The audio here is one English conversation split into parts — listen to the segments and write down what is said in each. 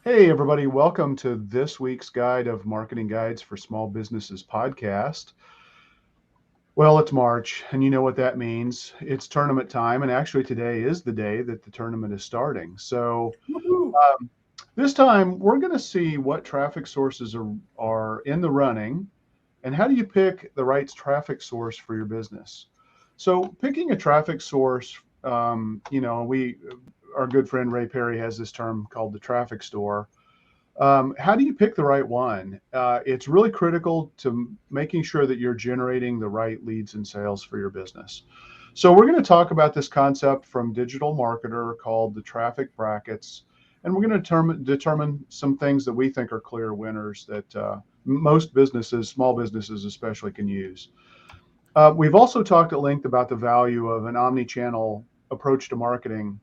Hey, everybody, welcome to this week's Guide of Marketing Guides for Small Businesses podcast. Well, it's March, and you know what that means. It's tournament time, and actually, today is the day that the tournament is starting. So, Woohoo. this time, we're going to see what traffic sources are in the running and how do you pick the right traffic source for your business. So, picking a traffic source, our good friend Ray Perry has this term called the traffic store. How do you pick the right one? It's really critical to making sure that you're generating the right leads and sales for your business. So we're going to talk about this concept from Digital Marketer called the traffic brackets, and we're going to determine some things that we think are clear winners that most businesses, small businesses especially, can use. We've also talked at length about the value of an omni-channel approach to marketing,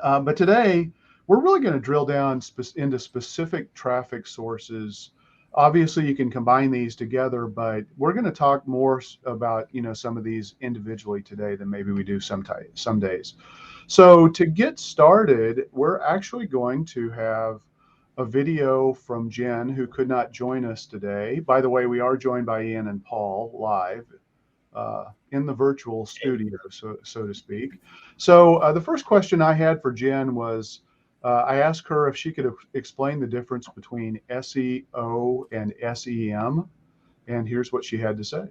but today, we're really going to drill down into specific traffic sources. Obviously, you can combine these together, but we're going to talk more about some of these individually today than maybe we do some days. So to get started, we're actually going to have a video from Jen, who could not join us today. By the way, we are joined by Ian and Paul live in the virtual studio, so to speak. So the first question I had for Jen was, I asked her if she could explain the difference between SEO and SEM, and here's what she had to say.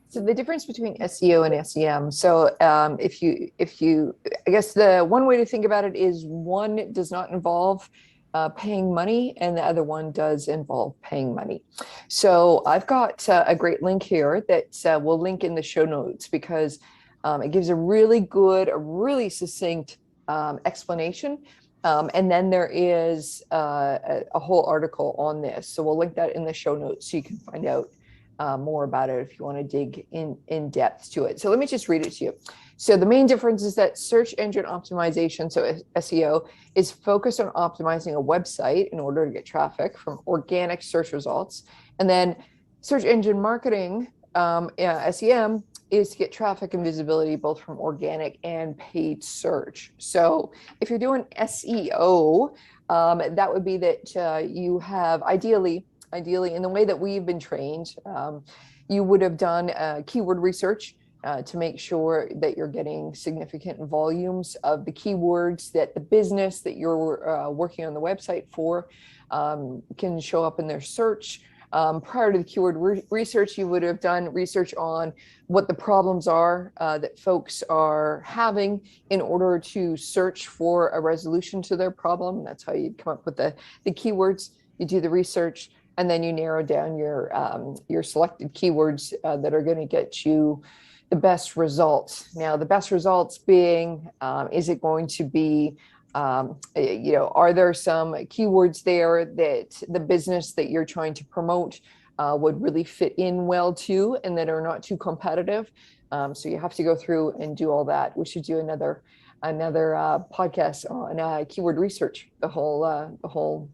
So the difference between SEO and SEM. So I guess the one way to think about it is one does not involve paying money, and the other one does involve paying money. So I've got a great link here that we'll link in the show notes because it gives a really good, a really succinct explanation. And then there is a whole article on this. So we'll link that in the show notes so you can find out more about it if you want to dig in depth to it. So let me just read it to you. So the main difference is that search engine optimization, so SEO, is focused on optimizing a website in order to get traffic from organic search results. And then search engine marketing, SEM, is to get traffic and visibility both from organic and paid search. So if you're doing SEO, that would be that you have ideally in the way that we've been trained, you would have done keyword research to make sure that you're getting significant volumes of the keywords that the business that you're working on the website for can show up in their search. Prior to the keyword research, you would have done research on what the problems are that folks are having in order to search for a resolution to their problem. That's how you'd come up with the keywords. You do the research, and then you narrow down your selected keywords that are going to get you the best results. Now, the best results being, is it going to be, are there some keywords there that the business that you're trying to promote would really fit in well to, and that are not too competitive? So you have to go through and do all that. We should do another podcast on keyword research, the whole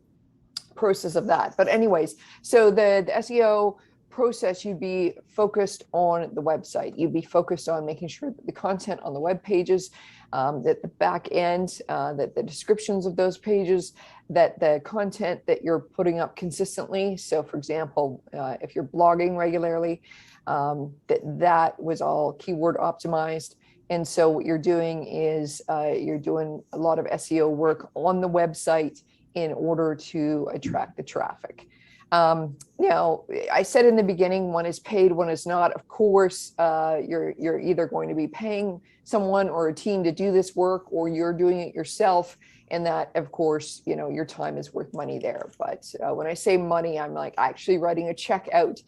process of that. But anyways, so the SEO process, you'd be focused on the website. You'd be focused on making sure that the content on the web pages, that the back end, that the descriptions of those pages, that the content that you're putting up consistently. So for example, if you're blogging regularly, that was all keyword optimized. And so what you're doing is you're doing a lot of SEO work on the website in order to attract the traffic. Now, I said in the beginning, one is paid, one is not. Of course, you're either going to be paying someone or a team to do this work, or you're doing it yourself. And that, of course, your time is worth money there. But when I say money, I'm like actually writing a check out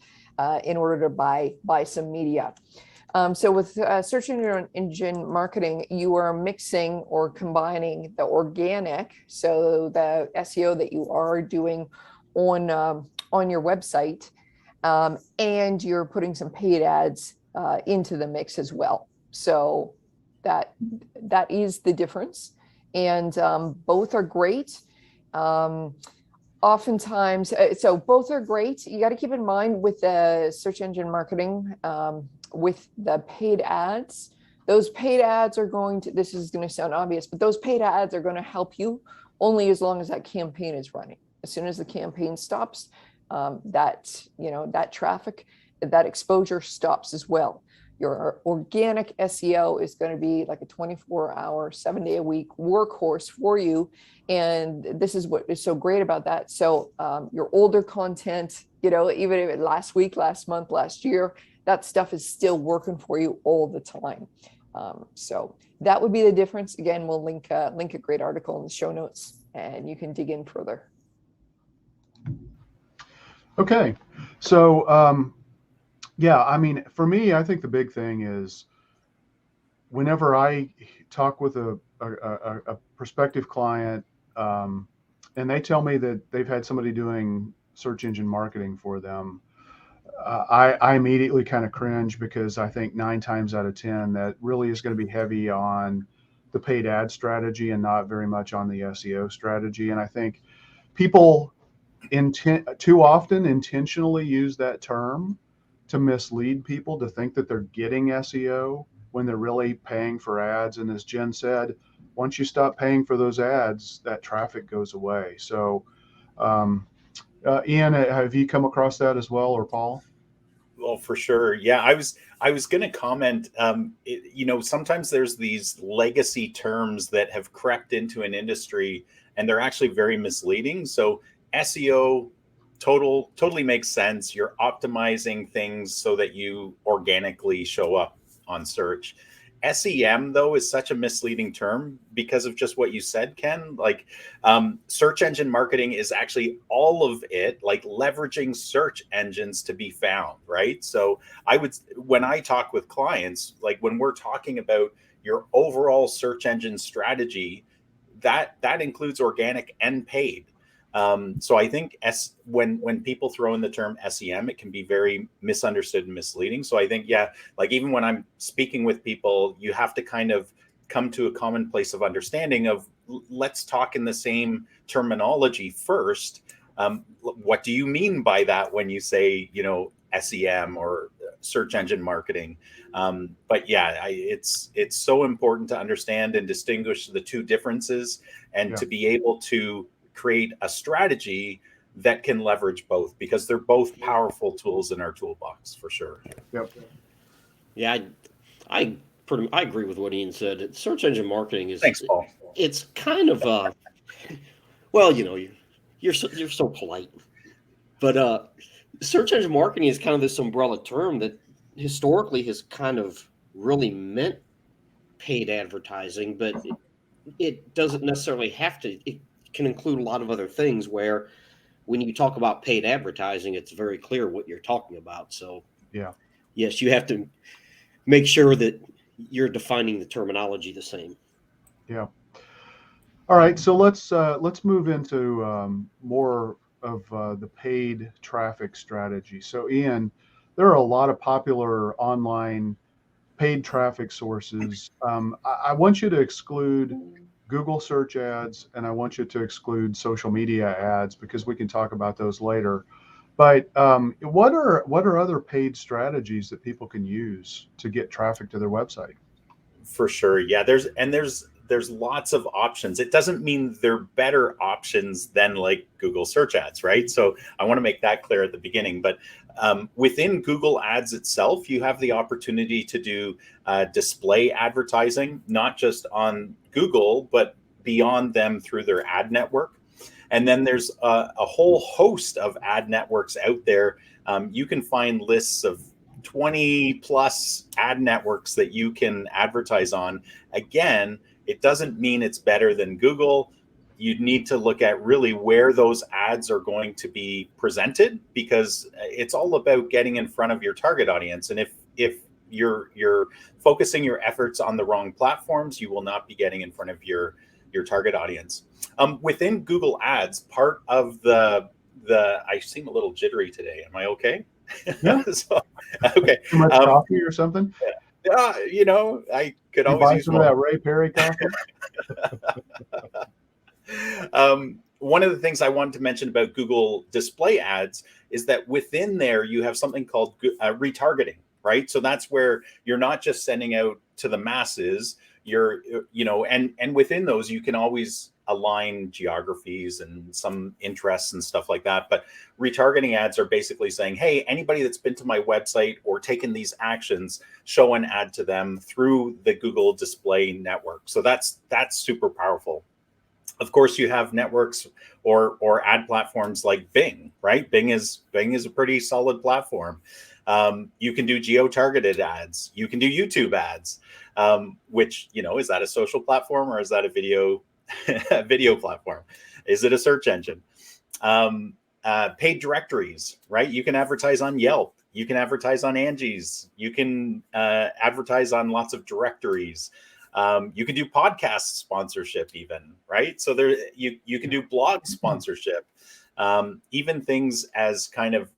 in order to buy some media. So with search engine marketing, you are mixing or combining the organic, so the SEO that you are doing on your website, and you're putting some paid ads into the mix as well. So that is the difference, and both are great. Oftentimes, so both are great. You got to keep in mind with the search engine marketing, with the paid ads, Those paid ads are going to, this is going to sound obvious, but those paid ads are going to help you only as long as that campaign is running. As soon as the campaign stops, that traffic, that exposure stops as well. Your organic SEO is going to be like a 24-hour, 7-day-a-week workhorse for you. And this is what is so great about that. So your older content, even if last week, last month, last year, that stuff is still working for you all the time. So that would be the difference. Again, we'll link a great article in the show notes, and you can dig in further. Okay. So, yeah, I mean, for me, I think the big thing is whenever I talk with a prospective client, and they tell me that they've had somebody doing search engine marketing for them, I immediately kind of cringe, because I think 9 times out of 10, that really is going to be heavy on the paid ad strategy and not very much on the SEO strategy. And I think people too often intentionally use that term to mislead people to think that they're getting SEO when they're really paying for ads. And as Jen said, once you stop paying for those ads, that traffic goes away. So, Ian, have you come across that as well, or Paul? Well, for sure. Yeah, I was going to comment. Sometimes there's these legacy terms that have crept into an industry, and they're actually very misleading. So SEO totally makes sense. You're optimizing things so that you organically show up on search. SEM, though, is such a misleading term because of just what you said, Ken. Like, search engine marketing is actually all of it, like leveraging search engines to be found, right? So when I talk with clients, like when we're talking about your overall search engine strategy, that includes organic and paid. So I think when people throw in the term SEM, it can be very misunderstood and misleading. So I think, like even when I'm speaking with people, you have to kind of come to a common place of understanding of, let's talk in the same terminology first. What do you mean by that when you say, SEM or search engine marketing? But it's so important to understand and distinguish the two differences, and to be able to create a strategy that can leverage both, because they're both powerful tools in our toolbox, for sure. Yep. Yeah, I agree with what Ian said. Search engine marketing is, Thanks, Paul. It's kind of well, you're so polite, but search engine marketing is kind of this umbrella term that historically has kind of really meant paid advertising, but it doesn't necessarily have to. It can include a lot of other things, where when you talk about paid advertising, it's very clear what you're talking about. So yes, you have to make sure that you're defining the terminology the same. Yeah. All right. So let's move into more of the paid traffic strategy. So Ian, there are a lot of popular online paid traffic sources. I want you to exclude Google search ads, and I want you to exclude social media ads, because we can talk about those later. But what are other paid strategies that people can use to get traffic to their website? For sure. Yeah, there's lots of options. It doesn't mean they're better options than like Google search ads, right? So I want to make that clear at the beginning. But within Google Ads itself, you have the opportunity to do display advertising, not just on Google, but beyond them through their ad network. And then there's a whole host of ad networks out there. You can find lists of 20 plus ad networks that you can advertise on. Again, it doesn't mean it's better than Google. You need to look at really where those ads are going to be presented, because it's all about getting in front of your target audience. And if you're focusing your efforts on the wrong platforms, you will not be getting in front of your target audience. Within Google Ads, part of the I seem a little jittery today. Am I okay? Yeah. Okay. Too much coffee or something? I could always buy use some more. of that Ray Perry coffee. One of the things I wanted to mention about Google display ads is that within there you have something called retargeting. right? So that's where you're not just sending out to the masses. You're, and within those, you can always align geographies and some interests and stuff like that. But retargeting ads are basically saying, hey, anybody that's been to my website or taken these actions, show an ad to them through the Google display network. So that's super powerful. Of course, you have networks or ad platforms like Bing, right? Bing is a pretty solid platform. You can do geo-targeted ads. You can do YouTube ads, which, is that a social platform or is that a video platform? Is it a search engine? Paid directories, right? You can advertise on Yelp. You can advertise on Angie's. You can advertise on lots of directories. You can do podcast sponsorship even, right? So there, you can do blog sponsorship, even things as kind of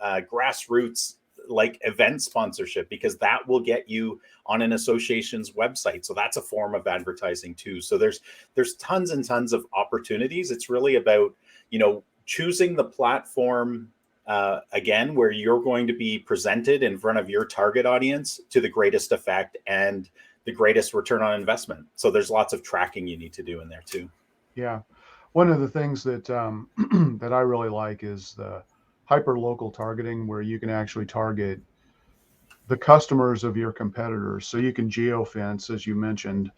grassroots like event sponsorship, because that will get you on an association's website. So that's a form of advertising too. So there's tons and tons of opportunities. It's really about, choosing the platform again, where you're going to be presented in front of your target audience to the greatest effect and the greatest return on investment. So there's lots of tracking you need to do in there too. Yeah. One of the things that that I really like is the hyper local targeting, where you can actually target the customers of your competitors. So you can geofence, as you mentioned,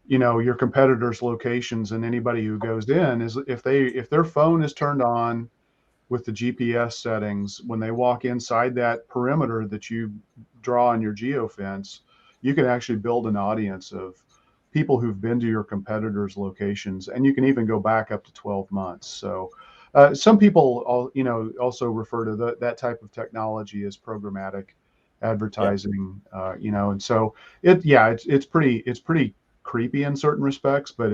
your competitors' locations, and anybody who goes in is, if their phone is turned on with the GPS settings, when they walk inside that perimeter that you draw on your geofence, you can actually build an audience of people who've been to your competitors' locations, and you can even go back up to 12 months. So some people, also refer to that type of technology as programmatic advertising. And so it's pretty creepy in certain respects, but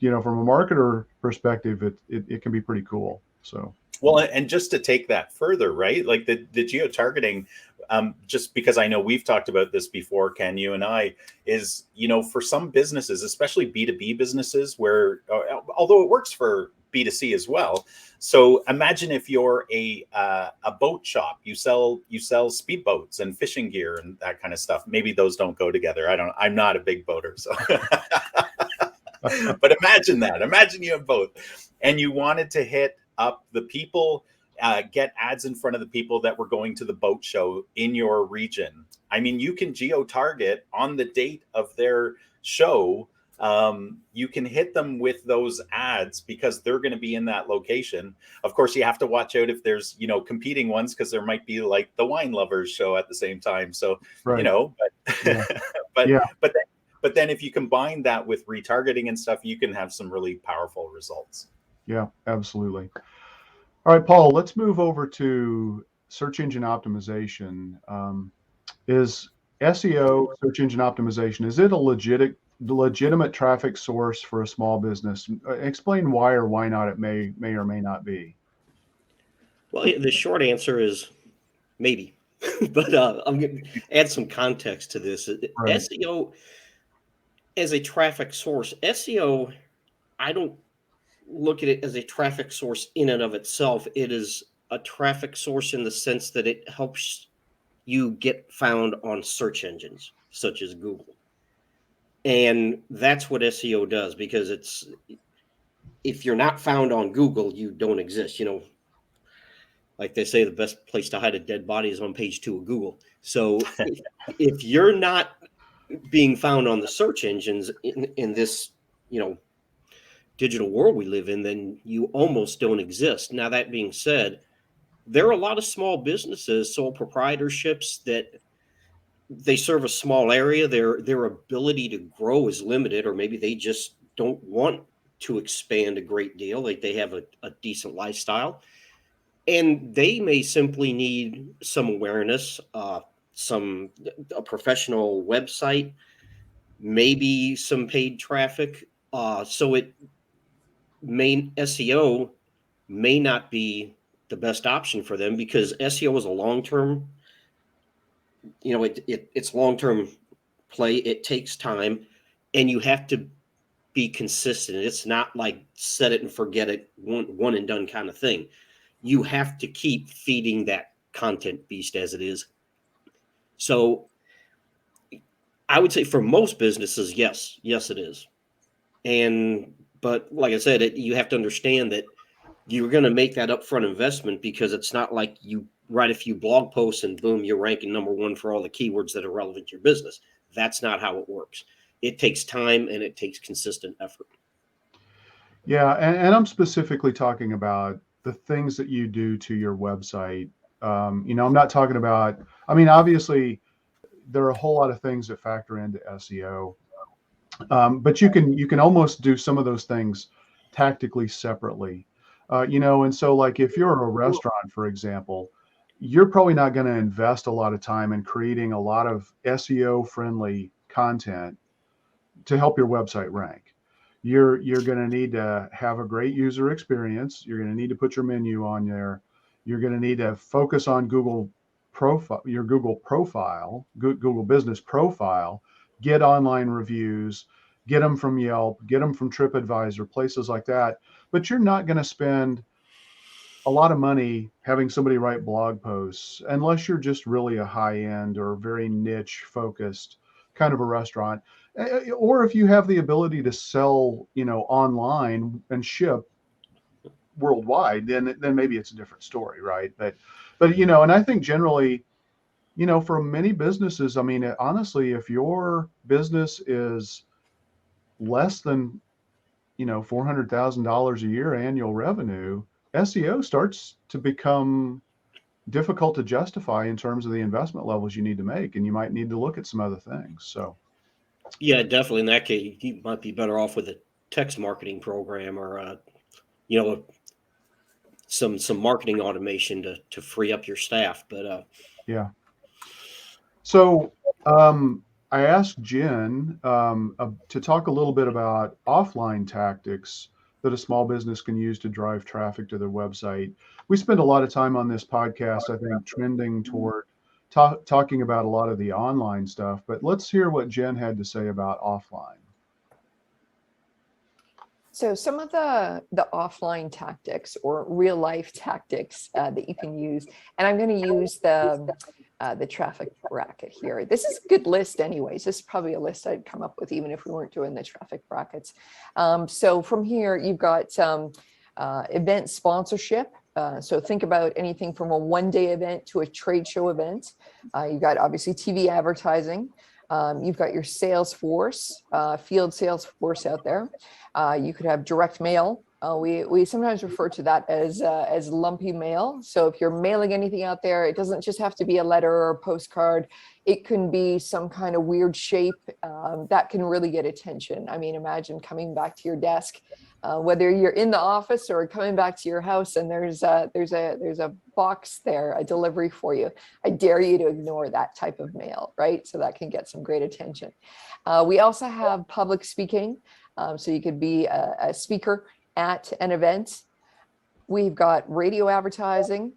from a marketer perspective, it can be pretty cool. So. Well, and just to take that further, right? Like the geo-targeting, just because I know we've talked about this before, Ken, you and I, is, for some businesses, especially B2B businesses, where, although it works for B2C as well. So imagine if you're a boat shop, you sell speedboats and fishing gear and that kind of stuff. Maybe those don't go together. I'm not a big boater, so. But imagine you have both, and you wanted to hit up the people, get ads in front of the people that were going to the boat show in your region. I mean, you can geo-target on the date of their show. You can hit them with those ads because they're going to be in that location. Of course, you have to watch out if there's, competing ones, because there might be like the wine lovers show at the same time. So, right. But yeah. but then if you combine that with retargeting and stuff, you can have some really powerful results. Yeah, absolutely. All right, Paul, let's move over to search engine optimization. Is SEO, search engine optimization, is it a legitimate traffic source for a small business? Explain why or why not it may or may not be. Well, the short answer is maybe, but I'm going to add some context to this. Right. SEO as a traffic source, SEO, I don't look at it as a traffic source in and of itself. It is a traffic source in the sense that it helps you get found on search engines such as Google. And that's what SEO does, because if you're not found on Google, you don't exist. Like they say, the best place to hide a dead body is on page 2 of Google. So if you're not being found on the search engines in this, digital world we live in, then you almost don't exist. Now, that being said, there are a lot of small businesses, sole proprietorships, that they serve a small area. Their ability to grow is limited, or maybe they just don't want to expand a great deal. Like they have a decent lifestyle, and they may simply need some awareness, a professional website, maybe some paid traffic. So SEO may not be the best option for them, because SEO is a long-term, it's long-term play. It takes time, and you have to be consistent. It's not like set it and forget it, one and done kind of thing. You have to keep feeding that content beast as it is. So I would say for most businesses, yes, it is. But like I said, you have to understand that you're going to make that upfront investment, because it's not like you write a few blog posts and boom, you're ranking #1 for all the keywords that are relevant to your business. That's not how it works. It takes time and it takes consistent effort. Yeah, and I'm specifically talking about the things that you do to your website. I'm not talking about, I mean, obviously, there are a whole lot of things that factor into SEO, but you can almost do some of those things tactically separately. And so like if you're a restaurant, for example, you're probably not going to invest a lot of time in creating a lot of SEO friendly content to help your website rank. You're going to need to have a great user experience. You're going to need to put your menu on there. You're going to need to focus on Google profile, your Google profile, Google business profile, get online reviews, get them from Yelp, get them from TripAdvisor, places like that. But you're not going to spend a lot of money having somebody write blog posts unless you're just really a high end or very niche focused kind of a restaurant. Or if you have the ability to sell, online and ship worldwide, then maybe it's a different story, right? But and I think generally, for many businesses, I mean, honestly, if your business is less than $400,000 a year annual revenue, SEO starts to become difficult to justify in terms of the investment levels you need to make, and you might need to look at some other things. So, Yeah, definitely. In that case, you might be better off with a text marketing program, or some marketing automation to free up your staff. But yeah. So, I asked Jen to talk a little bit about offline tactics that a small business can use to drive traffic to their website. We spend a lot of time on this podcast, I think, trending toward talking about a lot of the online stuff, but let's hear what Jen had to say about offline. So some of the offline tactics or real life tactics that you can use, and I'm going to use the traffic bracket here. This is a good list anyways. This is probably a list I'd come up with even if we weren't doing the traffic brackets. So from here, you've got event sponsorship. So think about anything from a one-day event to a trade show event. You've got obviously TV advertising. You've got your sales force, field sales force out there. You could have direct mail. We sometimes refer to that as lumpy mail. So if you're mailing anything out there, it doesn't just have to be a letter or a postcard. It can be some kind of weird shape that can really get attention. I mean, imagine coming back to your desk, whether you're in the office or coming back to your house, and there's a box there, a delivery for you. I dare you to ignore that type of mail, right? So that can get some great attention. We also have public speaking. So you could be a speaker at an event. We've got radio advertising.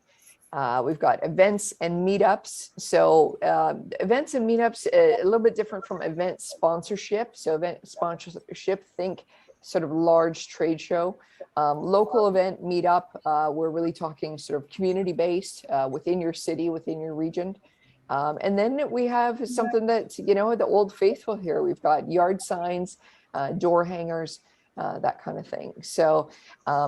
We've got events and meetups. So events and meetups, a little bit different from event sponsorship. So event sponsorship, think sort of large trade show. Local event meetup, we're really talking sort of community-based within your city, within your region. And then we have something that, the old faithful here. We've got yard signs, door hangers, that kind of thing. So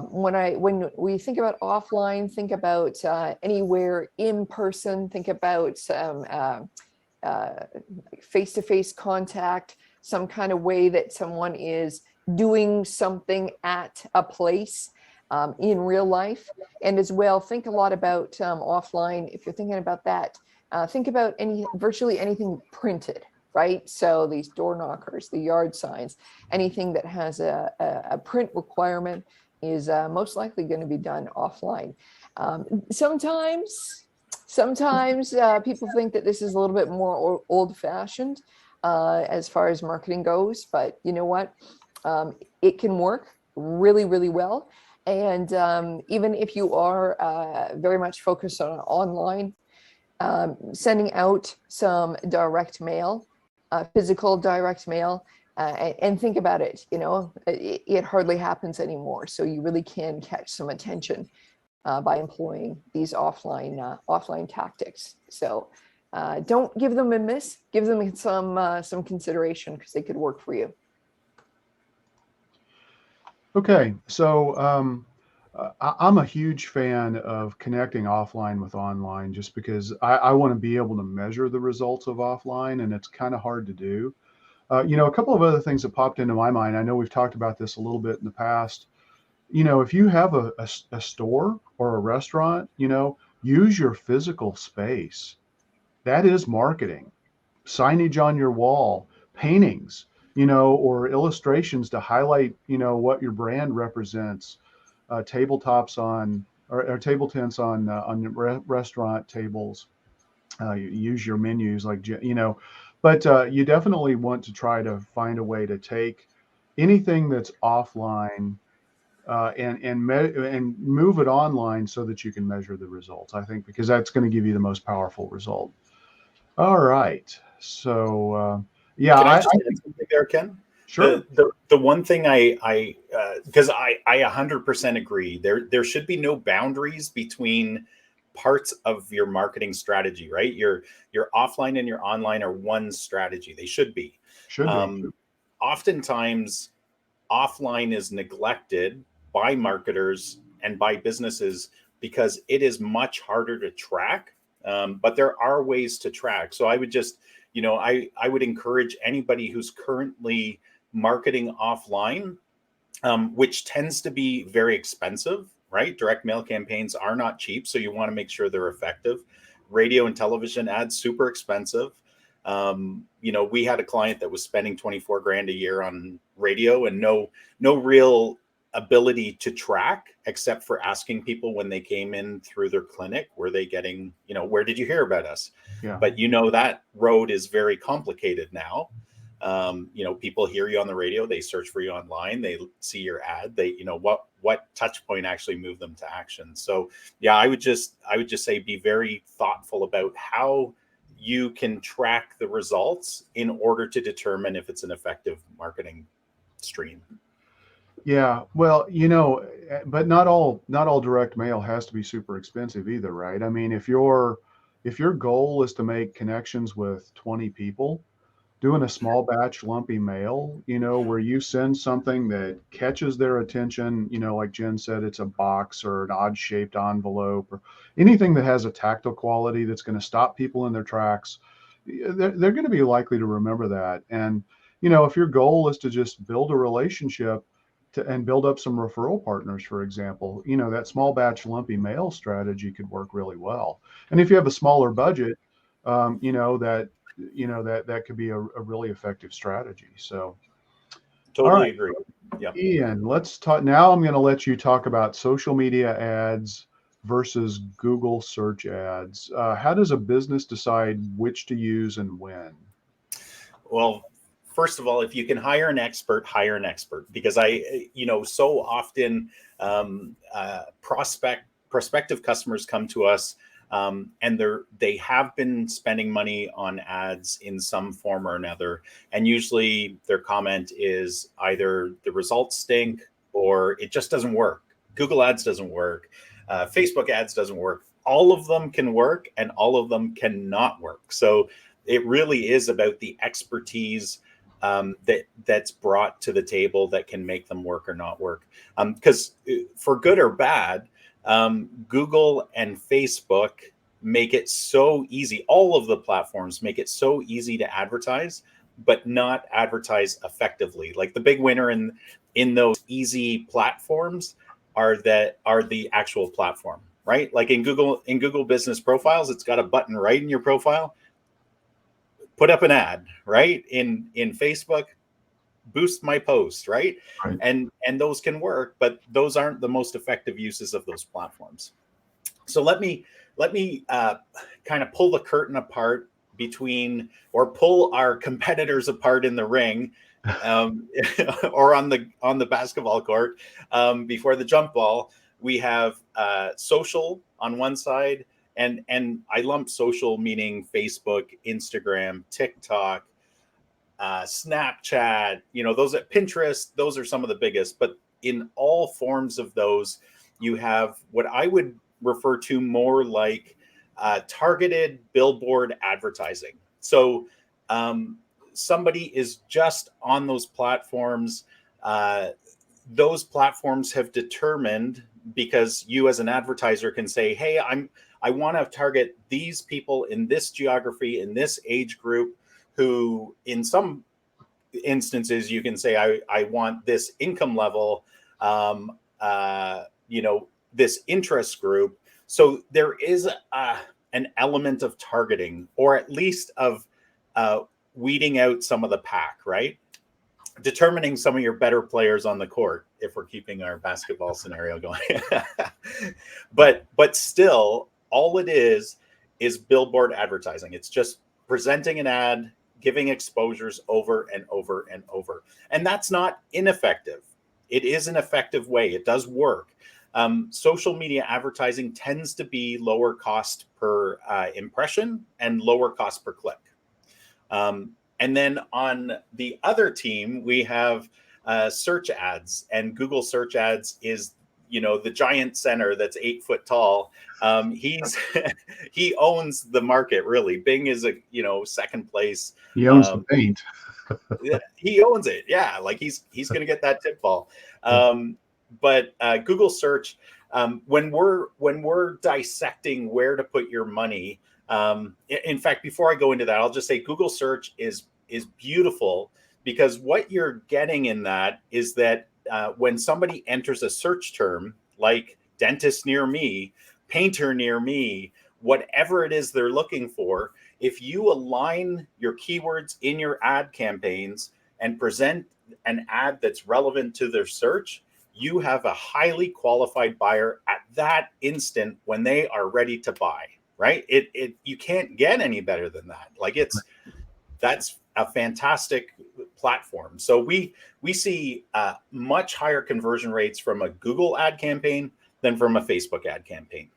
when we think about offline, think about anywhere in person, think about face-to-face contact, some kind of way that someone is doing something at a place in real life. And as well, think a lot about offline. If you're thinking about that, think about virtually anything printed. Right? So these door knockers, the yard signs, anything that has a print requirement is most likely going to be done offline. Sometimes people think that this is a little bit more old-fashioned as far as marketing goes, but you know what? It can work really, really well. And even if you are very much focused on online, sending out some direct mail, physical direct mail, and think about it, it hardly happens anymore. So you really can catch some attention by employing these offline tactics. So Don't give them a miss. Give them some consideration because they could work for you. Okay, so I'm a huge fan of connecting offline with online just because I want to be able to measure the results of offline, and it's kind of hard to do. A couple of other things that popped into my mind. I know we've talked about this a little bit in the past. If you have a store or a restaurant, use your physical space. That is marketing. Signage on your wall, paintings, or illustrations to highlight, what your brand represents, tabletops or table tents on restaurant tables. You use your menus but you definitely want to try to find a way to take anything that's offline and move it online so that you can measure the results. I think because that's going to give you the most powerful result. All right. So yeah, Can I just add something there, Ken? Sure. The one thing I because I 100% agree. There should be no boundaries between parts of your marketing strategy, right? Your offline and your online are one strategy. They should be. Should be. Oftentimes, offline is neglected by marketers and by businesses because it is much harder to track. But there are ways to track. So I would just, I would encourage anybody who's currently marketing offline, which tends to be very expensive, right? Direct mail campaigns are not cheap. So you want to make sure they're effective. Radio and television ads, super expensive. We had a client that was spending 24 grand a year on radio and no real ability to track except for asking people when they came in through their clinic, were they getting, where did you hear about us? Yeah. But that road is very complicated now. People hear you on the radio, they search for you online, they see your ad, they, what touch point actually moved them to action. So yeah, I would just say be very thoughtful about how you can track the results in order to determine if it's an effective marketing stream. Yeah, well, but not all direct mail has to be super expensive either, right? I mean, if your goal is to make connections with 20 people, doing a small batch lumpy mail, where you send something that catches their attention, like Jen said, it's a box or an odd shaped envelope or anything that has a tactile quality that's going to stop people in their tracks. They're going to be likely to remember that. And, if your goal is to just build a relationship and build up some referral partners, for example, that small batch lumpy mail strategy could work really well. And if you have a smaller budget, that could be a really effective strategy. So Totally agree. Yeah. Ian, let's talk now. I'm going to let you talk about social media ads versus Google search ads. How does a business decide which to use and when? Well, first of all, if you can hire an expert, because so often prospective customers come to us and they have been spending money on ads in some form or another. And usually their comment is either the results stink or it just doesn't work. Google ads doesn't work. Facebook ads doesn't work. All of them can work and all of them cannot work. So it really is about the expertise that's brought to the table that can make them work or not work. Because for good or bad, Google and Facebook make it so easy. All of the platforms make it so easy to advertise, but not advertise effectively. Like the big winner in those easy platforms are the actual platform, right? Like in Google business profiles, it's got a button right in your profile. Put up an ad, right? In Facebook, boost my post, right? And those can work, but those aren't the most effective uses of those platforms. So let me kind of pull the curtain apart or pull our competitors apart in the ring, or on the basketball court before the jump ball. We have social on one side. And I lump social meaning Facebook, Instagram, TikTok, Snapchat, those at Pinterest, those are some of the biggest. But in all forms of those, you have what I would refer to more like targeted billboard advertising. So somebody is just on those platforms. Those platforms have determined, because you as an advertiser can say, hey, I want to target these people in this geography, in this age group, who in some instances you can say, I want this income level, this interest group. So there is an element of targeting, or at least of weeding out some of the pack, right? Determining some of your better players on the court, if we're keeping our basketball scenario going. but still, all it is billboard advertising. It's just presenting an ad, giving exposures over and over and over. And that's not ineffective. It is an effective way. It does work. Social media advertising tends to be lower cost per impression and lower cost per click. And then on the other team, we have search ads, and Google search ads is, the giant center that's 8 foot tall. He owns the market, really. Bing is second place. He owns the paint. He owns it. Yeah. Like he's going to get that tip ball. But Google search, when we're dissecting where to put your money, in fact, before I go into that, I'll just say Google search is beautiful, because what you're getting in that is that when somebody enters a search term like dentist near me, painter near me, whatever it is they're looking for, if you align your keywords in your ad campaigns and present an ad that's relevant to their search, you have a highly qualified buyer at that instant when they are ready to buy, right? You can't get any better than that. Like that's a fantastic platform. So we see much higher conversion rates from a Google ad campaign than from a Facebook ad campaign.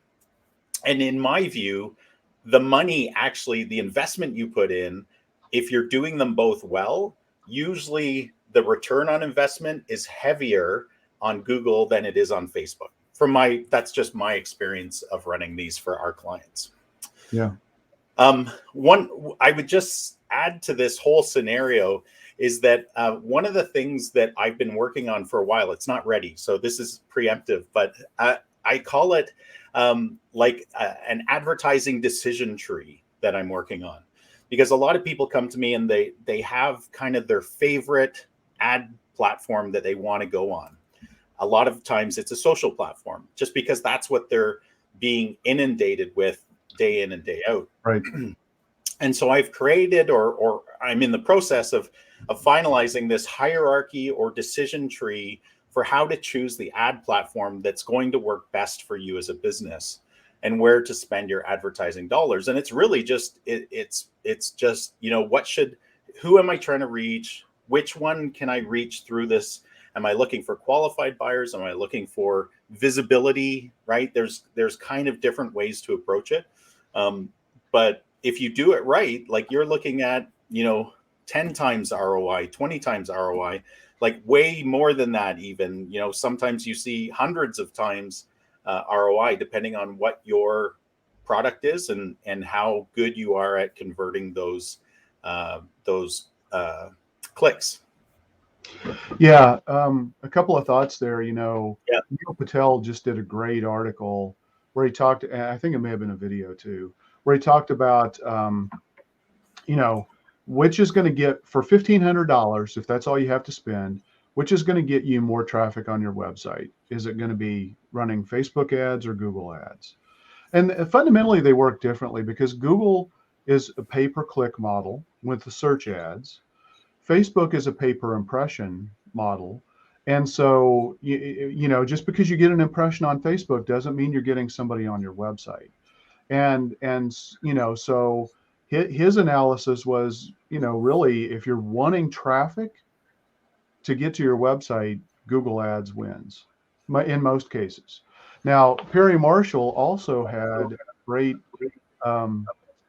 And in my view, the money, actually, the investment you put in, if you're doing them both well, usually the return on investment is heavier on Google than it is on Facebook. That's just my experience of running these for our clients. Yeah. One, I would just add to this whole scenario is that one of the things that I've been working on for a while, it's not ready, so this is preemptive, but I call it an advertising decision tree that I'm working on, because a lot of people come to me and they have kind of their favorite ad platform that they want to go on. A lot of times it's a social platform, just because that's what they're being inundated with day in and day out. Right. And so I've created, or I'm in the process of finalizing this hierarchy or decision tree for how to choose the ad platform that's going to work best for you as a business, and where to spend your advertising dollars. And it's really just, it's just, who am I trying to reach? Which one can I reach through this? Am I looking for qualified buyers? Am I looking for visibility, right? There's kind of different ways to approach it. But if you do it right, like you're looking at, 10 times ROI, 20 times ROI, like way more than that even, sometimes you see hundreds of times ROI, depending on what your product is and how good you are at converting those clicks. Yeah, a couple of thoughts there. Neil Yeah. Patel just did a great article where he talked, and I think it may have been a video too, where he talked about, which is going to get, for $1,500, if that's all you have to spend, which is going to get you more traffic on your website? Is it going to be running Facebook ads or Google ads? And fundamentally, they work differently, because Google is a pay-per-click model with the search ads. Facebook is a pay-per-impression model. And so, just because you get an impression on Facebook doesn't mean you're getting somebody on your website. And so his analysis was, really, if you're wanting traffic to get to your website, Google Ads wins in most cases. Now, Perry Marshall also had a great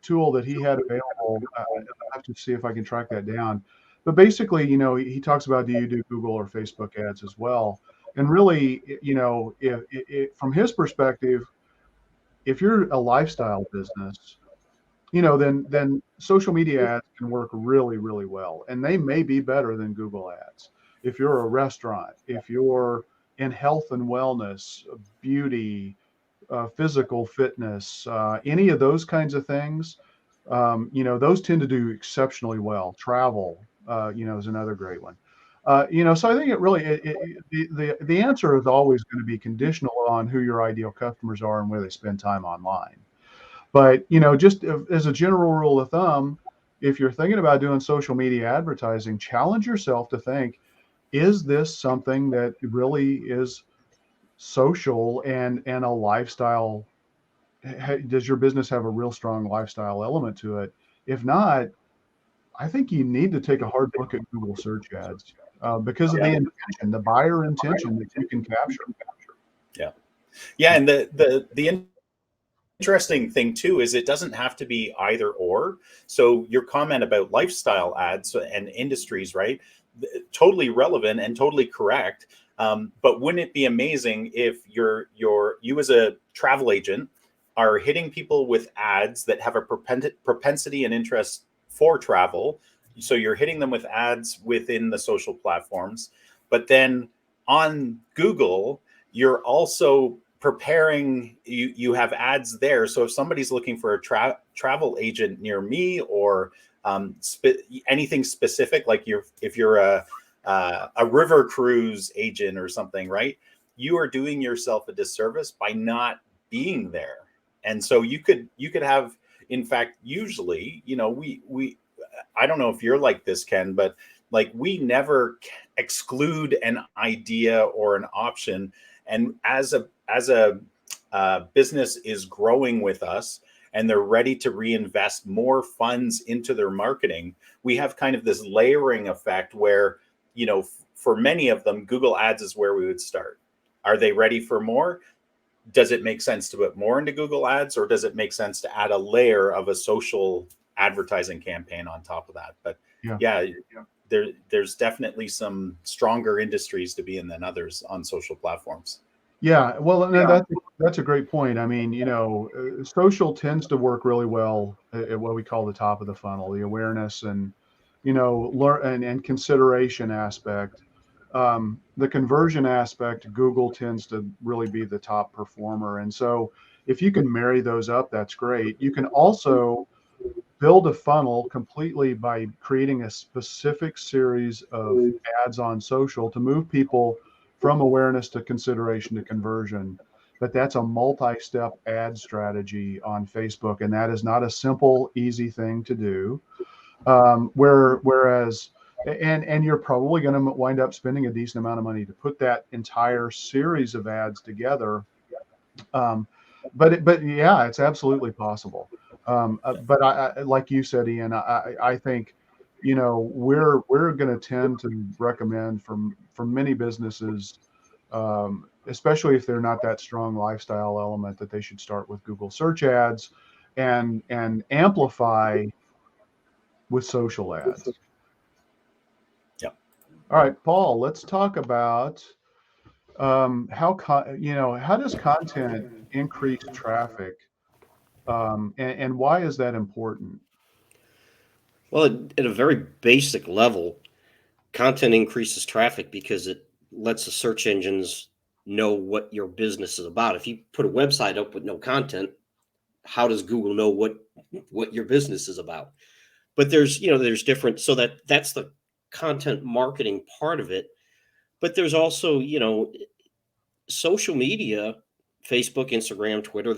tool that he had available. I'll have to see if I can track that down. But basically, he talks about, do you do Google or Facebook ads as well? And really, if from his perspective, if you're a lifestyle business, you know, then social media ads can work really, really well, and they may be better than Google ads. If you're a restaurant, if you're in health and wellness, beauty, physical fitness, any of those kinds of things, you know, those tend to do exceptionally well. Travel, you know, is another great one. You know, so I think it really, the answer is always going to be conditional on who your ideal customers are and where they spend time online. But, you know, just as a general rule of thumb, if you're thinking about doing social media advertising, challenge yourself to think, is this something that really is social and a lifestyle? Does your business have a real strong lifestyle element to it? If not, I think you need to take a hard look at Google search ads because of the intention, the buyer intention that you can capture. Yeah. Yeah. And the interesting thing too is it doesn't have to be either or. So your comment about lifestyle ads and industries, right? Totally relevant and totally correct. But wouldn't it be amazing if you as a travel agent are hitting people with ads that have a propensity and interest for travel? So you're hitting them with ads within the social platforms, but then on Google, you're also preparing, you have ads there. So if somebody's looking for a travel agent near me, or anything specific, like if you're a river cruise agent or something, right? You are doing yourself a disservice by not being there. And so you could have, in fact, usually, you know, we I don't know if you're like this, Ken, but like we never exclude an idea or an option. And as a business is growing with us and they're ready to reinvest more funds into their marketing, we have kind of this layering effect where, you know, for many of them, Google Ads is where we would start. Are they ready for more? Does it make sense to put more into Google Ads, or does it make sense to add a layer of a social advertising campaign on top of that? But yeah, there's definitely some stronger industries to be in than others on social platforms. Yeah, well, and that's a great point. I mean, you know, social tends to work really well at what we call the top of the funnel, the awareness and, you know, learn and consideration aspect. The conversion aspect, Google tends to really be the top performer. And so if you can marry those up, that's great. You can also build a funnel completely by creating a specific series of ads on social to move people from awareness to consideration to conversion. But that's a multi-step ad strategy on Facebook, and that is not a simple, easy thing to do. Whereas, and you're probably going to wind up spending a decent amount of money to put that entire series of ads together. But yeah, it's absolutely possible. But I, like you said, Ian, I think, you know, we're going to tend to recommend for many businesses, especially if they're not that strong lifestyle element, that they should start with Google search ads and amplify with social ads. Yep. All right, Paul, let's talk about how does content increase traffic, and why is that important? Well, at a very basic level, content increases traffic because it lets the search engines know what your business is about. If you put a website up with no content, how does Google know what your business is about? But there's different, so that's the content marketing part of it. But there's also, social media, Facebook, Instagram, Twitter,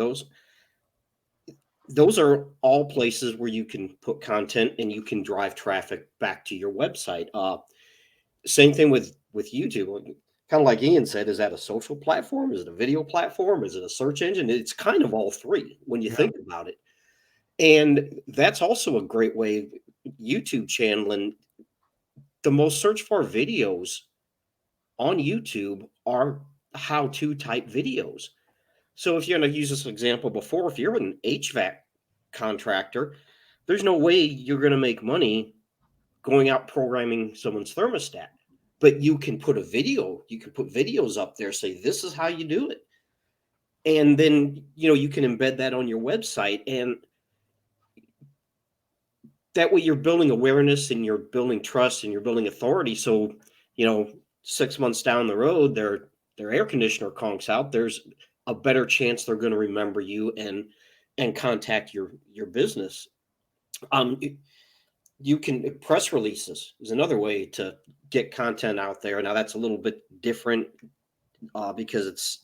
those are all places where you can put content and you can drive traffic back to your website. Same thing with YouTube. Kind of like Ian said, is that a social platform? Is it a video platform? Is it a search engine? It's kind of all three when you think about it. And that's also a great way, YouTube channel. And the most searched for videos on YouTube are how-to type videos. So if you're going to use this example before, if you're an HVAC contractor, there's no way you're going to make money going out programming someone's thermostat. But you can put videos up there, say, this is how you do it. And then, you can embed that on your website, and that way you're building awareness and you're building trust and you're building authority. So, 6 months down the road, their air conditioner conks out, there's a better chance they're going to remember you and contact your business. You can press releases is another way to get content out there. Now that's a little bit different because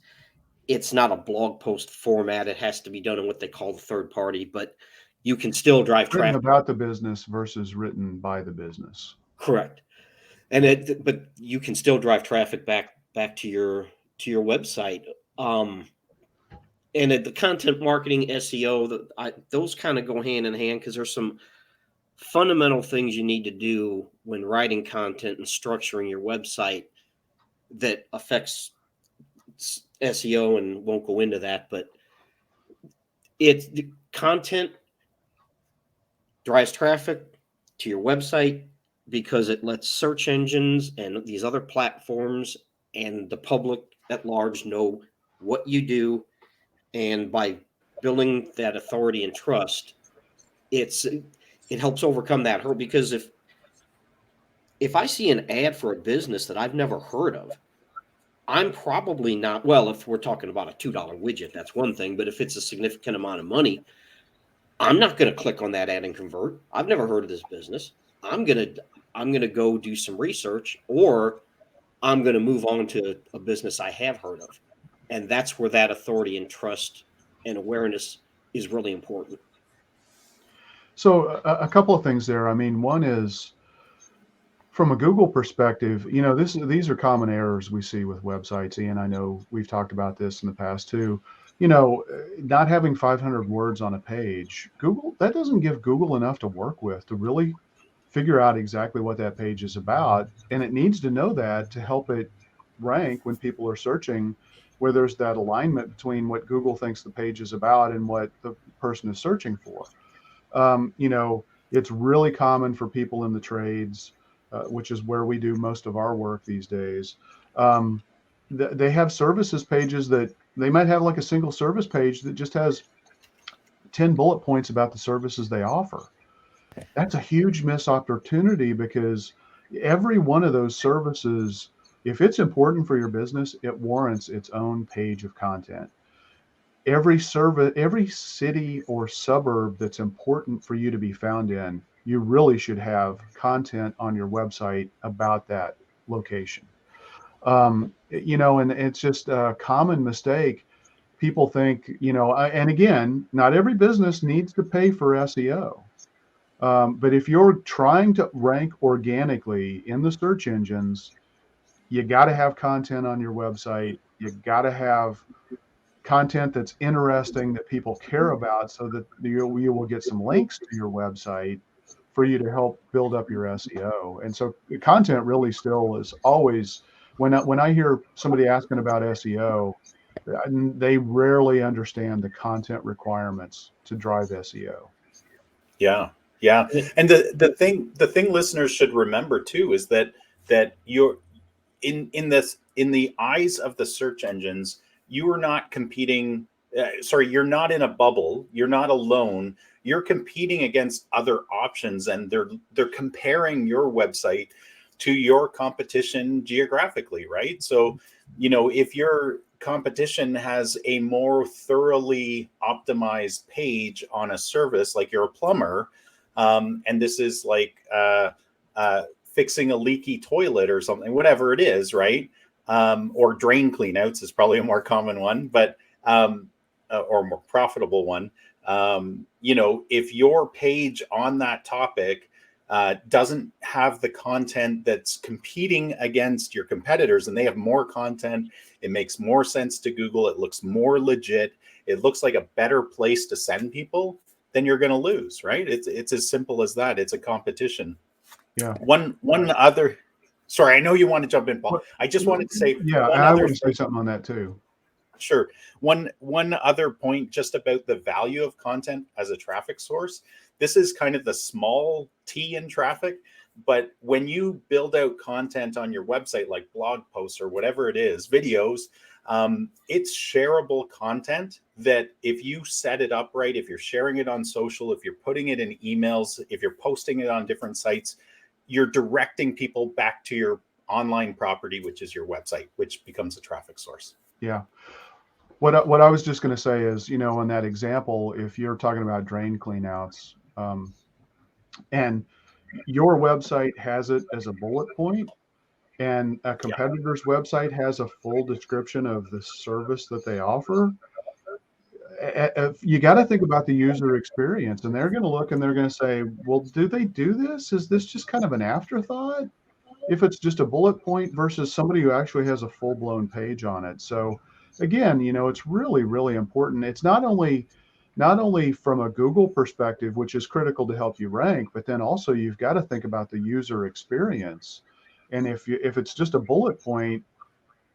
it's not a blog post format. It has to be done in what they call the third party, but you can still drive Written traffic. about the business versus written by the business. Correct. But you can still drive traffic back to your website. And the content marketing, SEO, those kind of go hand in hand, because there's some fundamental things you need to do when writing content and structuring your website that affects SEO, and won't go into that. But the content drives traffic to your website because it lets search engines and these other platforms and the public at large know what you do. And by building that authority and trust, it helps overcome that hurdle. Because if I see an ad for a business that I've never heard of, I'm probably not, well, if we're talking about a $2 widget, that's one thing. But if it's a significant amount of money, I'm not going to click on that ad and convert. I've never heard of this business. I'm going to go do some research, or I'm going to move on to a business I have heard of. And that's where that authority and trust and awareness is really important. So a couple of things there. I mean, one is from a Google perspective, these are common errors we see with websites. Ian, I know we've talked about this in the past too. Not having 500 words on a page, that doesn't give Google enough to work with to really figure out exactly what that page is about. And it needs to know that to help it rank when people are searching, where there's that alignment between what Google thinks the page is about and what the person is searching for. It's really common for people in the trades, which is where we do most of our work these days. They have services pages that they might have, like a single service page that just has 10 bullet points about the services they offer. That's a huge missed opportunity, because every one of those services, if it's important for your business, it warrants its own page of content. Every city or suburb that's important for you to be found in, you really should have content on your website about that location. And it's just a common mistake. People think, and again, not every business needs to pay for SEO. But if you're trying to rank organically in the search engines, you got to have content on your website. You got to have content that's interesting, that people care about, so that you will get some links to your website for you to help build up your SEO. And so content really still is always, when I hear somebody asking about SEO, they rarely understand the content requirements to drive SEO. Yeah. And the thing listeners should remember too is that you're in the eyes of the search engines, you are not competing. You're not in a bubble. You're not alone. You're competing against other options, and they're comparing your website to your competition geographically, right? So, if your competition has a more thoroughly optimized page on a service, like you're a plumber, and this is like fixing a leaky toilet or something, whatever it is, right? Or drain cleanouts is probably a more common one, but or more profitable one. If your page on that topic doesn't have the content that's competing against your competitors, and they have more content, it makes more sense to Google, it looks more legit, it looks like a better place to send people, then you're going to lose, right? It's as simple as that. It's a competition. Yeah. One other. Sorry, I know you want to jump in, Paul. I just wanted to say. Yeah, and I want to say something on that too. Sure. One other point just about the value of content as a traffic source. This is kind of the small T in traffic. But when you build out content on your website, like blog posts or whatever it is, videos, it's shareable content that if you set it up right, if you're sharing it on social, if you're putting it in emails, if you're posting it on different sites, you're directing people back to your online property, which is your website, which becomes a traffic source. Yeah. What I was just going to say is, in that example, if you're talking about drain cleanouts, and your website has it as a bullet point, and a competitor's website has a full description of the service that they offer, you got to think about the user experience, and they're going to look and they're going to say, well, do they do this? Is this just kind of an afterthought? If it's just a bullet point versus somebody who actually has a full-blown page on it. So again, it's really, really important. It's not only from a Google perspective, which is critical to help you rank, but then also you've got to think about the user experience. And if it's just a bullet point,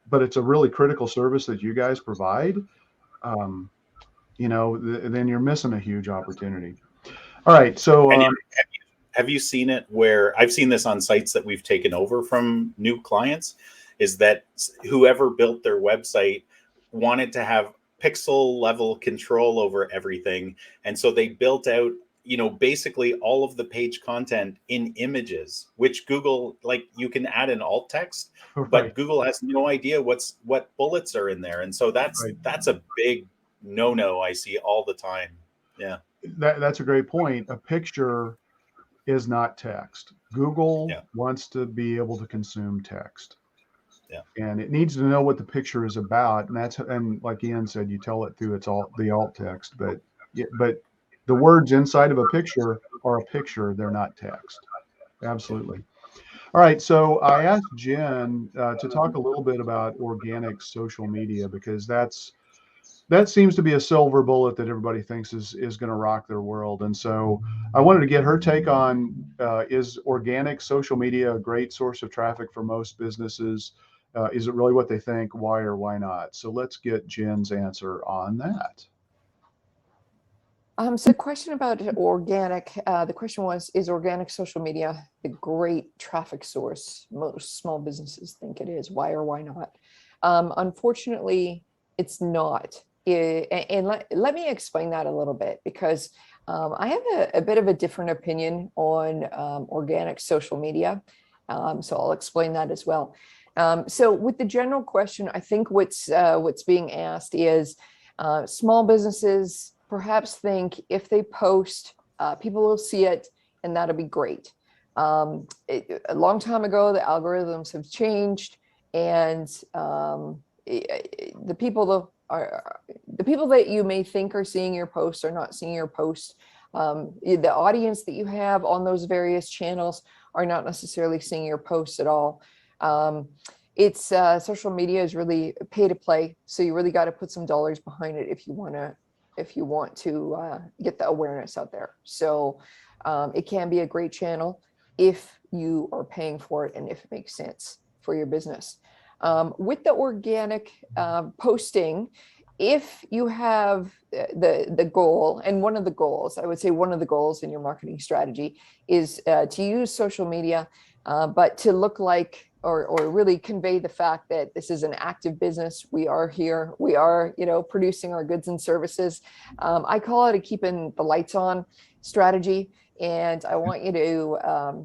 but it's a really critical service that you guys provide, then you're missing a huge opportunity. All right, so have you seen it where I've seen this on sites that we've taken over from new clients, is that whoever built their website wanted to have pixel level control over everything. And so they built out, basically all of the page content in images, which Google, like, you can add an alt text, right. but Google has no idea what bullets are in there. And so that's a big no I see all the time. Yeah. That's a great point. A picture is not text. Google wants to be able to consume text. Yeah. And it needs to know what the picture is about. And like Ian said, you tell it through the alt text, but the words inside of a picture are a picture. They're not text. Absolutely. All right. So I asked Jen to talk a little bit about organic social media, because that seems to be a silver bullet that everybody thinks is going to rock their world. And so I wanted to get her take on, is organic social media a great source of traffic for most businesses? Is it really what they think? Why or why not? So let's get Jen's answer on that. So question about organic, the question was, is organic social media the great traffic source most small businesses think it is? Why or why not? Unfortunately, it's not. And let me explain that a little bit, because I have a bit of a different opinion on organic social media. So I'll explain that as well. So with the general question, I think what's being asked is small businesses perhaps think if they post, people will see it, and that'll be great. A long time ago, the algorithms have changed, and the people that you may think are seeing your posts are not seeing your posts. The audience that you have on those various channels are not necessarily seeing your posts at all. It's social media is really pay to play, so you really got to put some dollars behind it if you want to get the awareness out there. So it can be a great channel if you are paying for it and if it makes sense for your business. With the organic posting, if you have the goal, and one of the goals, I would say one of the goals in your marketing strategy is to use social media, but to look like or really convey the fact that this is an active business. We are here. We are, producing our goods and services. I call it a keeping the lights on strategy, and I want you to,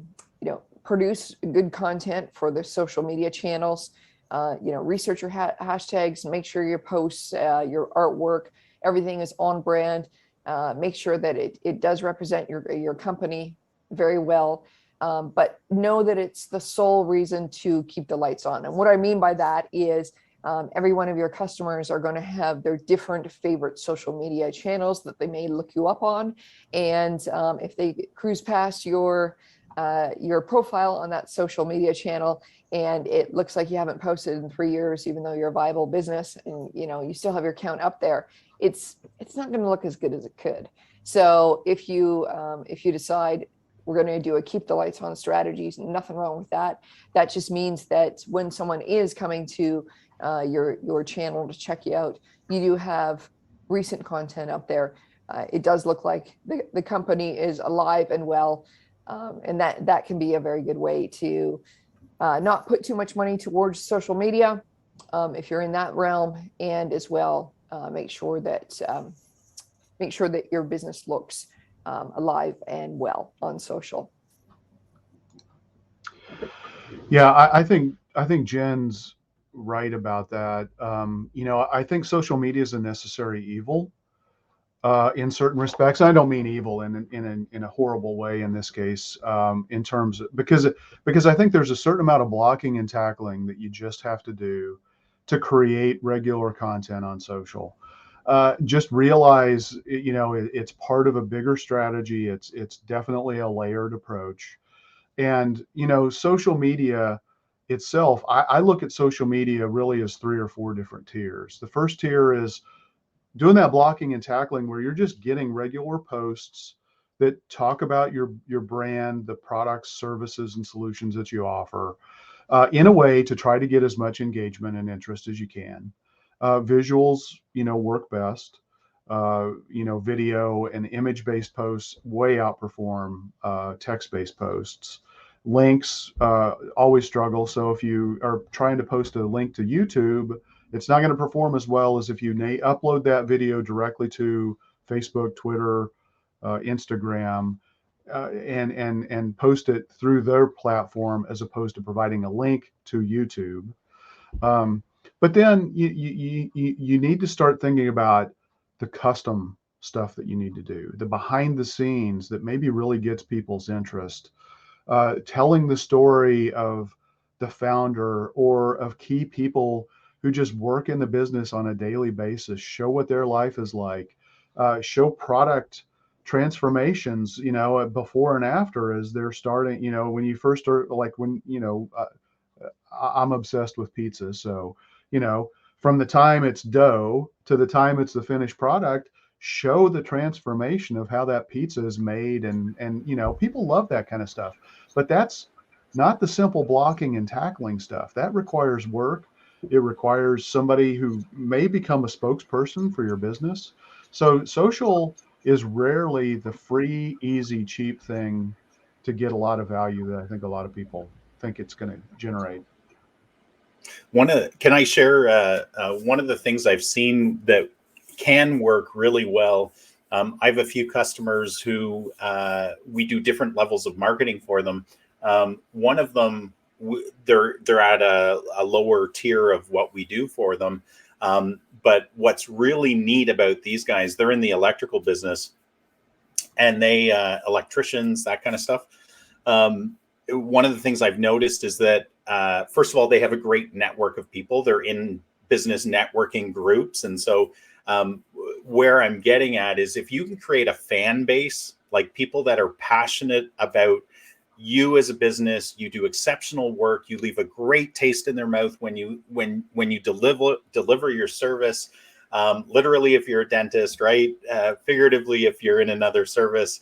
produce good content for the social media channels. Research your hashtags, make sure your posts, your artwork, everything is on brand. Make sure that it does represent your company very well. But know that it's the sole reason to keep the lights on. And what I mean by that is every one of your customers are going to have their different favorite social media channels that they may look you up on. And if they cruise past your profile on that social media channel, and it looks like you haven't posted in 3 years, even though you're a viable business and you still have your count up there, it's not going to look as good as it could. So if you decide we're going to do a keep the lights on strategies, nothing wrong with that. That just means that when someone is coming to your channel to check you out, you do have recent content up there. It does look like the company is alive and well. And that can be a very good way to not put too much money towards social media if you're in that realm, and as well make sure that your business looks alive and well on social. Yeah, I think Jen's right about that. I think social media is a necessary evil in certain respects. I don't mean evil in a horrible way in this case, in terms of, because I think there's a certain amount of blocking and tackling that you just have to do to create regular content on social. Just realize, it's part of a bigger strategy. It's definitely a layered approach. And, social media itself, I look at social media really as 3 or 4 different tiers. The first tier is doing that blocking and tackling where you're just getting regular posts that talk about your brand, the products, services, and solutions that you offer, in a way to try to get as much engagement and interest as you can. Visuals, work best. Video and image-based posts way outperform text-based posts. Links always struggle. So if you are trying to post a link to YouTube, it's not going to perform as well as if you upload that video directly to Facebook, Twitter, Instagram, and post it through their platform as opposed to providing a link to YouTube. But then you need to start thinking about the custom stuff that you need to do, the behind the scenes that maybe really gets people's interest, telling the story of the founder or of key people who just work in the business on a daily basis, show what their life is like, show product transformations, before and after as they're starting, when you first start, like when, I'm obsessed with pizza. So, from the time it's dough to the time it's the finished product, show the transformation of how that pizza is made. And people love that kind of stuff, but that's not the simple blocking and tackling stuff. That requires work. It requires somebody who may become a spokesperson for your business. So social is rarely the free, easy, cheap thing to get a lot of value that I think a lot of people think it's going to generate. Can I share one of the things I've seen that can work really well? I have a few customers who we do different levels of marketing for them. One of them, they're at a lower tier of what we do for them. But what's really neat about these guys, they're in the electrical business, and they electricians, that kind of stuff. One of the things I've noticed is that, first of all, they have a great network of people. They're in business networking groups. And so where I'm getting at is if you can create a fan base, like people that are passionate about you as a business, you do exceptional work, you leave a great taste in their mouth when you deliver your service. Literally, if you're a dentist, right? Figuratively, if you're in another service,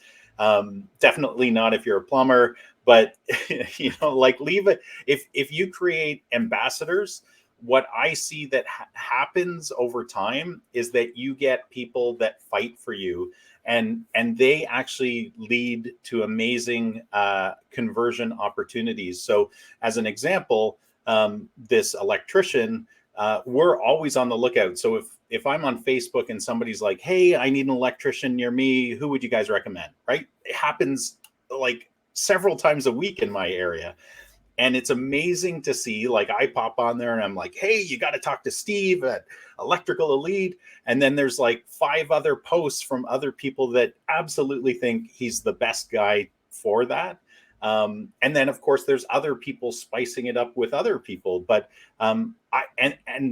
definitely not if you're a plumber. But leave it. If you create ambassadors, what I see that happens over time is that you get people that fight for you, and they actually lead to amazing conversion opportunities. So, as an example, this electrician, we're always on the lookout. So if I'm on Facebook and somebody's like, "Hey, I need an electrician near me. Who would you guys recommend?" Right? It happens like several times a week in my area. And it's amazing to see, like, I pop on there and I'm like, "Hey, you got to talk to Steve at Electrical Elite." And then there's like 5 other posts from other people that absolutely think he's the best guy for that. And then, of course, there's other people spicing it up with other people. But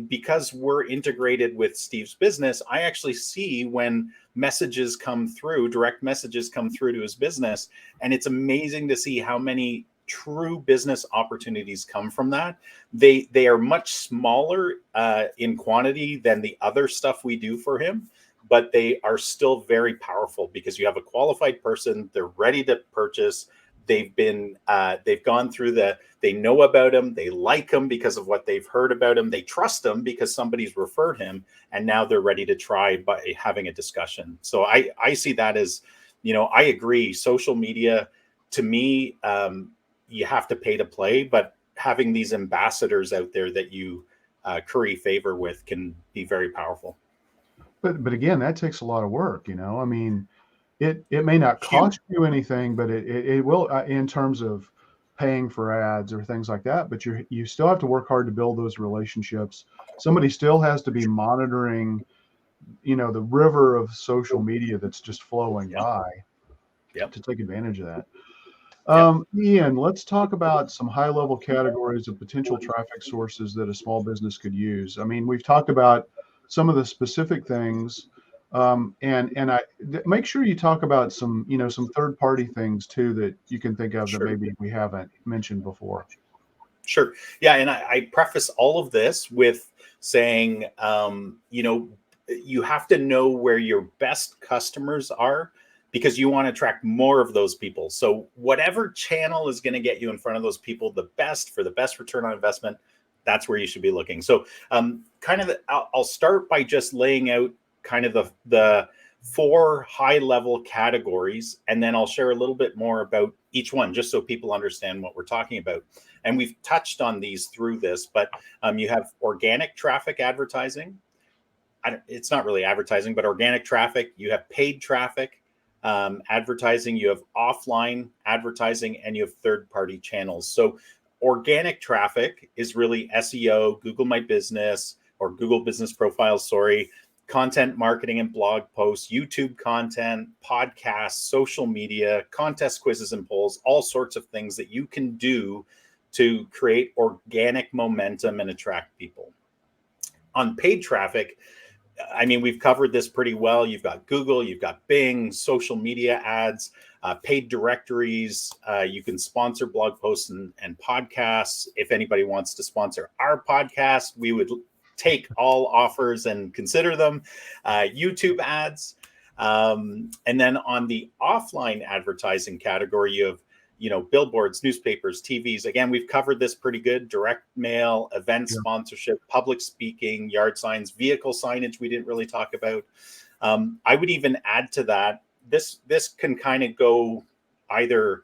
because we're integrated with Steve's business, I actually see when messages come through, direct messages come through to his business. And it's amazing to see how many true business opportunities come from that. They are much smaller in quantity than the other stuff we do for him, but they are still very powerful because you have a qualified person, they're ready to purchase. They've gone through they know about him, they like him because of what they've heard about him, they trust him because somebody's referred him, and now they're ready to try by having a discussion. So I see that as, I agree, social media to me, you have to pay to play, but having these ambassadors out there that you curry favor with can be very powerful. But again, that takes a lot of work, you know. I mean, it may not cost you anything, but it will in terms of paying for ads or things like that. But you still have to work hard to build those relationships. Somebody still has to be monitoring, you know, the river of social media that's just flowing by to take advantage of that. Ian, let's talk about some high-level categories of potential traffic sources that a small business could use. I mean, we've talked about some of the specific things, and make sure you talk about some, you know, some third-party things too that you can think of that maybe we haven't mentioned before. Sure. Yeah, and I preface all of this with saying, you know, you have to know where your best customers are, because you want to attract more of those people. So whatever channel is going to get you in front of those people the best for the best return on investment, that's where you should be looking. So I'll start by just laying out kind of the 4 high-level categories, and then I'll share a little bit more about each one, just so people understand what we're talking about. And we've touched on these through this, but you have organic traffic advertising. It's not really advertising, but organic traffic. You have paid traffic advertising, you have offline advertising, and you have third-party channels. So organic traffic is really SEO, Google My Business, or Google Business Profiles, content marketing and blog posts, YouTube content, podcasts, social media, contest quizzes and polls, all sorts of things that you can do to create organic momentum and attract people. On paid traffic, I mean, we've covered this pretty well. You've got Google, you've got Bing, social media ads, paid directories. You can sponsor blog posts and podcasts. If anybody wants to sponsor our podcast, we would take all offers and consider them. YouTube ads. And then on the offline advertising category, you have, you know, billboards, newspapers, TVs. Again, we've covered this pretty good. Direct mail, event sponsorship, public speaking, yard signs, vehicle signage we didn't really talk about. I would even add to that, this can kind of go either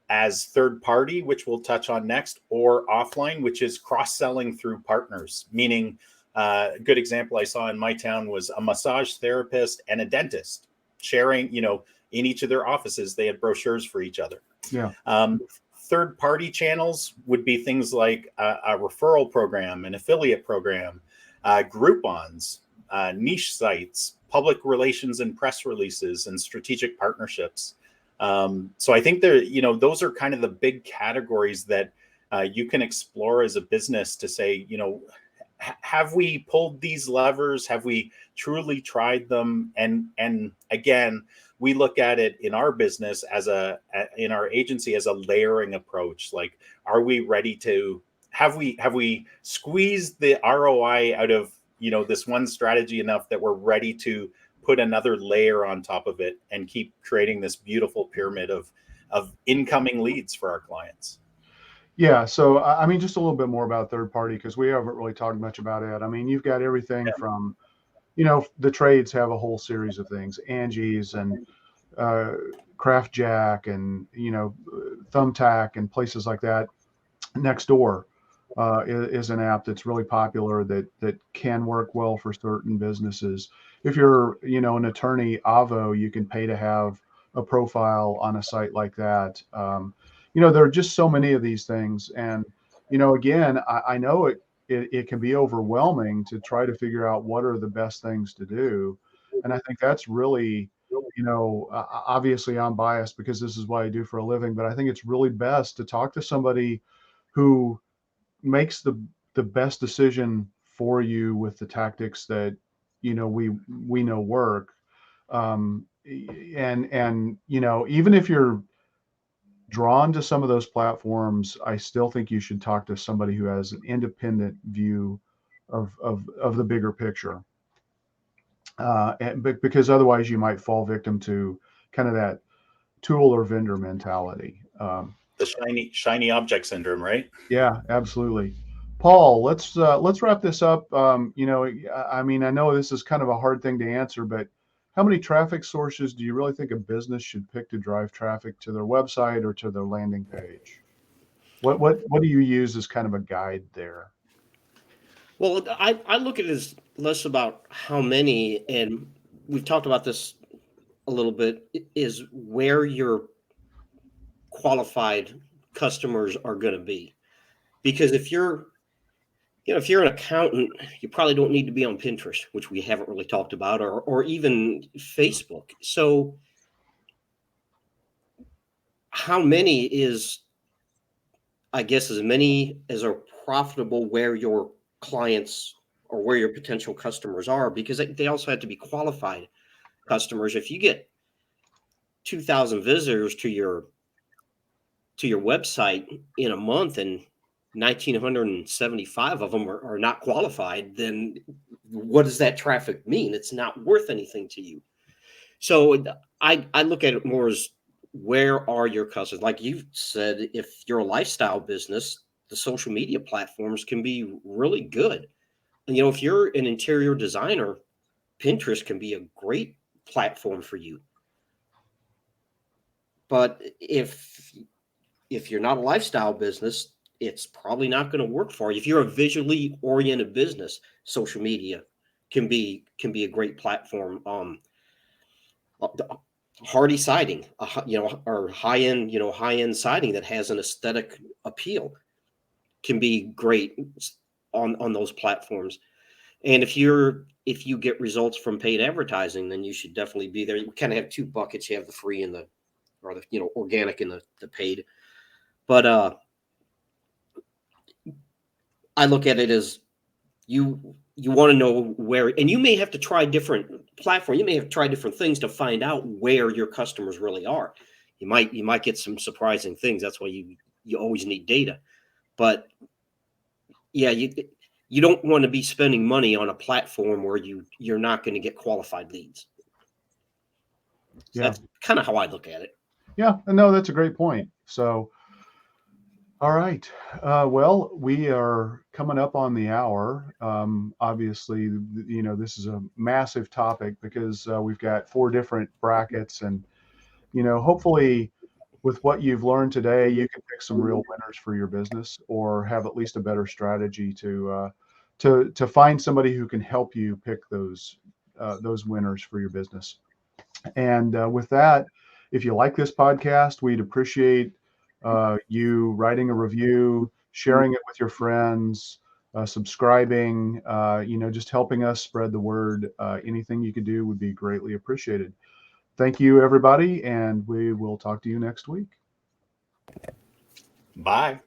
as third party, which we'll touch on next, or offline, which is cross-selling through partners. Meaning, a good example I saw in my town was a massage therapist and a dentist sharing, you know, in each of their offices, they had brochures for each other. Yeah. Third-party channels would be things like a referral program, an affiliate program, Groupons, niche sites, public relations and press releases, and strategic partnerships. So I think there, you know, those are kind of the big categories that you can explore as a business to say, you know, have we pulled these levers? Have we truly tried them? And again, we look at it in our business in our agency as a layering approach. Like, are we ready to, have we squeezed the ROI out of, you know, this one strategy enough that we're ready to put another layer on top of it and keep creating this beautiful pyramid of incoming leads for our clients? Yeah. So, I mean, just a little bit more about third party, because we haven't really talked much about it. I mean, you've got everything from, you know, the trades have a whole series of things, Angie's and Craft Jack and, you know, Thumbtack and places like that. Nextdoor is an app that's really popular that can work well for certain businesses. If you're, you know, an attorney, Avo, you can pay to have a profile on a site like that. You know, there are just so many of these things. And, you know, again, I know it can be overwhelming to try to figure out what are the best things to do. And I think that's really, you know, obviously I'm biased because this is what I do for a living, but I think it's really best to talk to somebody who makes the best decision for you with the tactics that, you know, we know work. And, you know, even if you're drawn to some of those platforms, I still think you should talk to somebody who has an independent view of the bigger picture. But because otherwise you might fall victim to kind of that tool or vendor mentality. The shiny object syndrome, right? Yeah, absolutely. Paul, let's wrap this up. You know, I mean, I know this is kind of a hard thing to answer, but how many traffic sources do you really think a business should pick to drive traffic to their website or to their landing page? What do you use as kind of a guide there? Well, I look at it as less about how many, and we've talked about this a little bit, is where your qualified customers are going to be. Because if you're an accountant, you probably don't need to be on Pinterest, which we haven't really talked about, or even Facebook. So how many is, I guess, as many as are profitable where your clients or where your potential customers are, because they also have to be qualified customers. If you get 2,000 visitors to your website in a month and 1,975 of them are not qualified, then what does that traffic mean? It's not worth anything to you. So I look at it more as, where are your customers? Like you said, if you're a lifestyle business, the social media platforms can be really good. And, if you're an interior designer, Pinterest can be a great platform for you. But if you're not a lifestyle business, it's probably not going to work for you. If you're a visually oriented business, social media can be a great platform. Hardy siding, or high-end siding that has an aesthetic appeal can be great on those platforms. And if you get results from paid advertising, then you should definitely be there. You kind of have two buckets. You have the free and the organic and the paid. But I look at it as, you want to know where, and you may have to try different platforms. You may have to try different things to find out where your customers really are. You might get some surprising things. That's why you always need data. But yeah, you don't want to be spending money on a platform where you're not going to get qualified leads. So that's kind of how I look at it. Yeah, no, that's a great point. So, all right. Well, we are coming up on the hour. Obviously, this is a massive topic because we've got 4 different brackets, and hopefully, with what you've learned today, you can pick some real winners for your business, or have at least a better strategy to find somebody who can help you pick those winners for your business. And with that, if you like this podcast, we'd appreciate you writing a review, sharing it with your friends, subscribing, just helping us spread the word. Anything you could do would be greatly appreciated. Thank you, everybody, and we will talk to you next week. Bye.